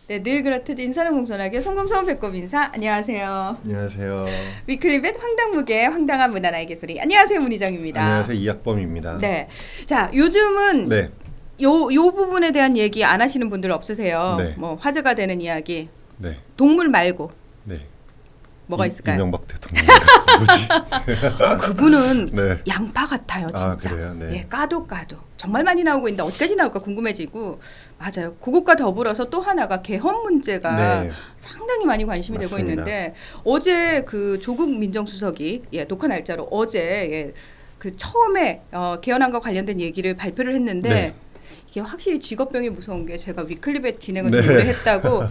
네, 늘 그렇듯 인사는 공손하게 성공서원 배꼽 인사. 안녕하세요. 안녕하세요. 위클리벳 황당무계 황당한 문화나의 개소리. 안녕하세요, 문희정입니다. 안녕하세요, 이학범입니다. 네, 자 요즘은 네. 요 부분에 대한 얘기 안 하시는 분들 없으세요? 네. 뭐 화제가 되는 이야기. 네. 동물 말고 네. 뭐가 있을까요? 이명박 대통령인가 뭐지? 그분은 네. 양파 같아요, 진짜. 아, 그래요? 네. 예, 까도 정말 많이 나오고 있는데 어디까지 나올까 궁금해지고. 맞아요. 그것과 더불어서 또 하나가 개헌 문제가 네. 상당히 많이 관심이 되고 맞습니다. 있는데 어제 그 조국 민정수석이 녹화 날짜로 어제 그 처음에 개헌안과 관련된 얘기를 발표를 했는데 네. 이게 확실히 직업병이 무서운 게 제가 위클리벳 진행을 네. 오래 했다고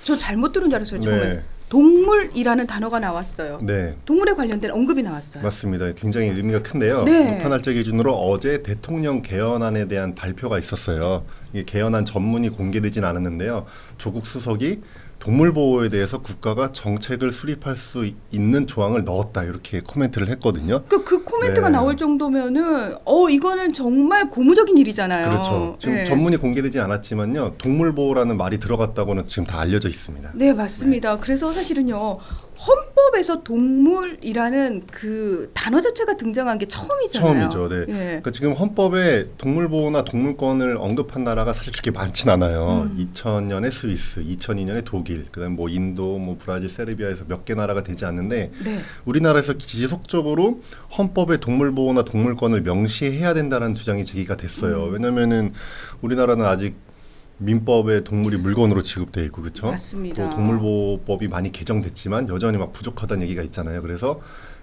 저 잘못 들은 줄 알았어요, 처음에. 네. 동물이라는 단어가 나왔어요. 네. 동물에 관련된 언급이 나왔어요. 맞습니다. 굉장히 의미가 큰데요. 네. 녹화 날짜 기준으로 어제 대통령 개헌안에 대한 발표가 있었어요. 이게 개헌안 전문이 공개되진 않았는데요. 조국 수석이 동물 보호에 대해서 국가가 정책을 수립할 수 있는 조항을 넣었다 이렇게 코멘트를 했거든요. 그 코멘트가 네. 나올 정도면은 이거는 정말 고무적인 일이잖아요. 그렇죠. 지금 네. 전문이 공개되지 않았지만요. 동물 보호라는 말이 들어갔다고는 지금 다 알려져 있습니다. 네, 맞습니다. 그래서 사실은요. 헌법에서 동물이라는 그 단어 자체가 등장한 게 처음이잖아요. 처음이죠. 네. 예. 그러니까 지금 헌법에 동물 보호나 동물권을 언급한 나라가 사실 그렇게 많진 않아요. 2000년에 스위스, 2002년에 독일, 그다음 뭐 인도, 뭐 브라질, 세르비아에서 몇 개 나라가 되지 않는데 네. 우리나라에서 지속적으로 헌법에 동물 보호나 동물권을 명시해야 된다는 주장이 제기가 됐어요. 왜냐면은 우리나라는 아직 민법에 동물이 물건으로 취급돼 있고 그렇죠? 맞습니다. 또 동물보호법이 많이 개정됐지만 여전히 막 부족하다는 얘기가 있잖아요. 그래서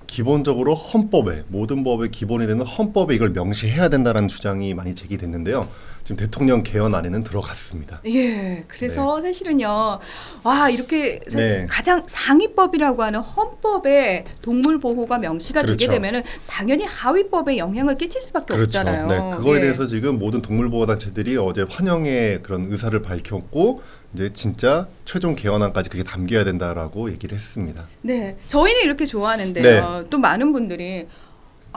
기본적으로 헌법에 모든 법의 기본이 되는 헌법에 이걸 명시해야 된다는 주장이 많이 제기됐는데요. 지금 대통령 개헌안에는 들어갔습니다. 예, 그래서 사실은요, 와 이렇게 네. 가장 상위법이라고 하는 헌법에 동물 보호가 명시가 되게 그렇죠. 되면은 당연히 하위법에 영향을 끼칠 수밖에 그렇죠. 없잖아요. 네, 그거에 예. 대해서 지금 모든 동물보호단체들이 어제 환영의 그런 의사를 밝혔고 이제 진짜 최종 개헌안까지 그게 담겨야 된다라고 얘기를 했습니다. 네, 저희는 이렇게 좋아하는데요. 네. 또 많은 분들이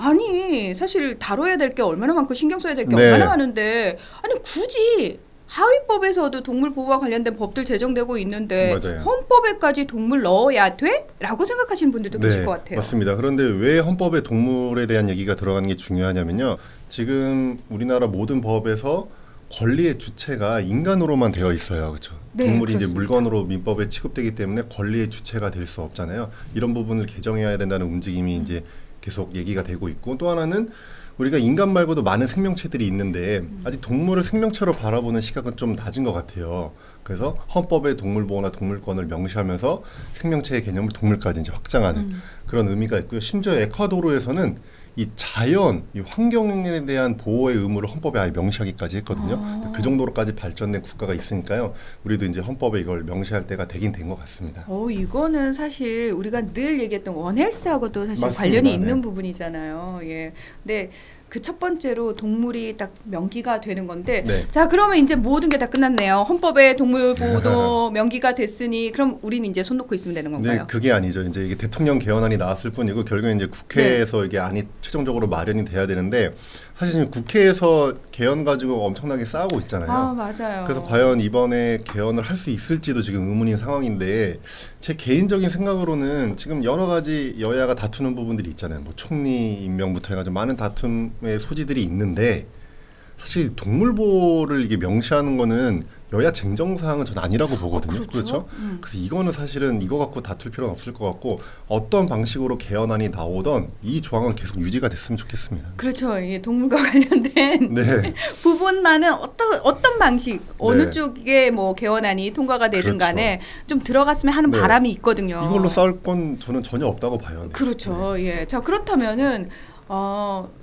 아니 사실 다뤄야 될 게 얼마나 많고 신경 써야 될 게 네. 얼마나 많은데 아니 굳이 하위법에서도 동물 보호와 관련된 법들 제정되고 있는데 맞아요. 헌법에까지 동물 넣어야 돼? 라고 생각하시는 분들도 계실 것 같아요. 맞습니다. 그런데 왜 헌법에 동물에 대한 얘기가 들어가는 게 중요하냐면요. 지금 우리나라 모든 법에서 권리의 주체가 인간으로만 되어 있어요. 그렇죠? 네, 동물이 이제 그렇습니다. 물건으로 민법에 취급되기 때문에 권리의 주체가 될 수 없잖아요. 이런 부분을 개정해야 된다는 움직임이 이제 계속 얘기가 되고 있고 또 하나는 우리가 인간 말고도 많은 생명체들이 있는데 아직 동물을 생명체로 바라보는 시각은 좀 낮은 것 같아요. 그래서 헌법에 동물 보호나 동물권을 명시하면서 생명체의 개념을 동물까지 이제 확장하는 그런 의미가 있고요. 심지어 에콰도르에서는 이 자연, 이 환경에 대한 보호의 의무를 헌법에 아예 명시하기까지 했거든요. 그 정도로까지 발전된 국가가 있으니까요. 우리도 이제 헌법에 이걸 명시할 때가 되긴 된 것 같습니다. 이거는 사실 우리가 늘 얘기했던 원헬스하고도 사실 맞습니다. 관련이 있는 네. 부분이잖아요. 예. 근데 그 첫 번째로 동물이 딱 명기가 되는 건데, 네. 자 그러면 이제 모든 게 다 끝났네요. 헌법에 동물 보호도 명기가 됐으니 그럼 우리는 이제 손 놓고 있으면 되는 근데 건가요? 그게 아니죠. 이제 이게 대통령 개헌안이 나왔을 뿐이고 결국엔 이제 국회에서 이게 안이 최종적으로 마련이 돼야 되는데 사실 지금 국회에서 개헌 가지고 엄청나게 싸우고 있잖아요. 아 맞아요. 그래서 과연 이번에 개헌을 할 수 있을지도 지금 의문인 상황인데 제 개인적인 생각으로는 지금 여러 가지 여야가 다투는 부분들이 있잖아요. 뭐 총리 임명부터 해가지고 많은 다툼의 소지들이 있는데 사실 동물보호를 이게 명시하는 거는 여야 쟁점 사항은 전 아니라고 보거든요. 그렇죠. 그래서 이거는 사실은 이거 갖고 다툴 필요는 없을 것 같고 어떤 방식으로 개헌안이 나오던 이 조항은 계속 유지가 됐으면 좋겠습니다. 그렇죠. 이 동물과 관련된 네. 부분만은 어떤 방식 어느 네. 쪽에 뭐 개헌안이 통과가 되든 그렇죠. 간에 좀 들어갔으면 하는 네. 바람이 있거든요. 이걸로 싸울 건 저는 전혀 없다고 봐요. 네. 그렇죠. 예. 자 그렇다면은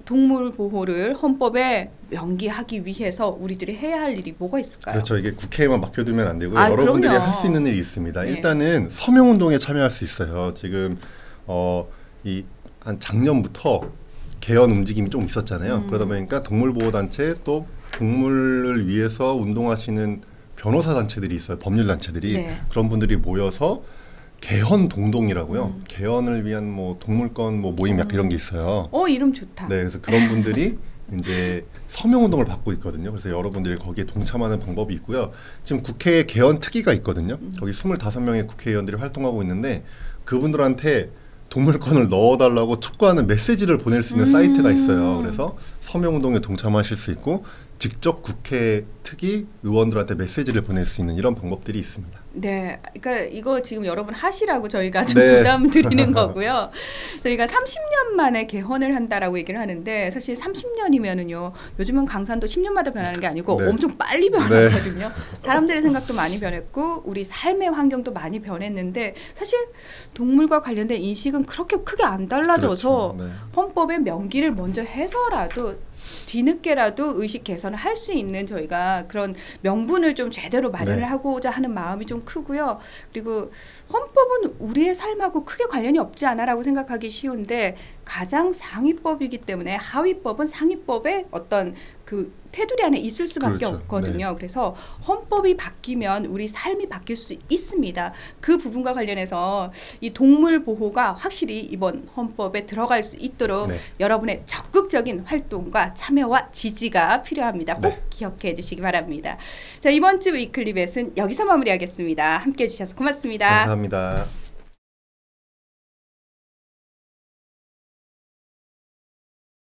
동물 보호를 헌법에 명기하기 위해서 우리들이 해야 할 일이 뭐가 있을까요? 그렇죠. 이게 국회에만 맡겨두면 안 되고요. 아, 여러분들이 그럼요. 할 수 있는 일이 있습니다. 네. 일단은 서명운동에 참여할 수 있어요. 지금 이 한 작년부터 개헌 움직임이 좀 있었잖아요. 그러다 보니까 동물보호단체 또 동물을 위해서 운동하시는 변호사 단체들이 있어요. 법률 단체들이 네. 그런 분들이 모여서 개헌 동동이라고요. 개헌을 위한 뭐 동물권 뭐 모임 약간 이런 게 있어요. 이름 좋다. 네, 그래서 그런 분들이 이제 서명운동을 받고 있거든요. 그래서 여러분들이 거기에 동참하는 방법이 있고요. 지금 국회 개헌 특위가 있거든요. 거기 25명의 국회의원들이 활동하고 있는데 그분들한테 동물권을 넣어달라고 촉구하는 메시지를 보낼 수 있는 사이트가 있어요. 그래서 서명운동에 동참하실 수 있고 직접 국회 특위 의원들한테 메시지를 보낼 수 있는 이런 방법들이 있습니다. 네, 그러니까 이거 지금 여러분 하시라고 저희가 좀 네. 부담 드리는 거고요. 저희가 30년 만에 개헌을 한다라고 얘기를 하는데 사실 30년이면은요. 요즘은 강산도 10년마다 변하는 게 아니고 네. 엄청 빨리 변하거든요. 사람들의 생각도 많이 변했고 우리 삶의 환경도 많이 변했는데 사실 동물과 관련된 인식은 그렇게 크게 안 달라져서 그렇죠. 네. 헌법의 명기를 먼저 해서라도 뒤늦게라도 의식 개선을 할 수 있는 저희가 그런 명분을 좀 제대로 마련을 네. 하고자 하는 마음이 좀 크고요. 그리고 헌법은 우리의 삶하고 크게 관련이 없지 않아라고 생각하기 쉬운데 가장 상위법이기 때문에 하위법은 상위법의 어떤 그 테두리 안에 있을 수밖에 그렇죠. 없거든요. 그래서 헌법이 바뀌면 우리 삶이 바뀔 수 있습니다. 그 부분과 관련해서 이 동물 보호가 확실히 이번 헌법에 들어갈 수 있도록 네. 여러분의 적극적인 활동과 참여와 지지가 필요합니다. 꼭 네. 기억해 주시기 바랍니다. 자, 이번 주 위클리벳은 여기서 마무리하겠습니다. 함께해 주셔서 고맙습니다. 감사합니다.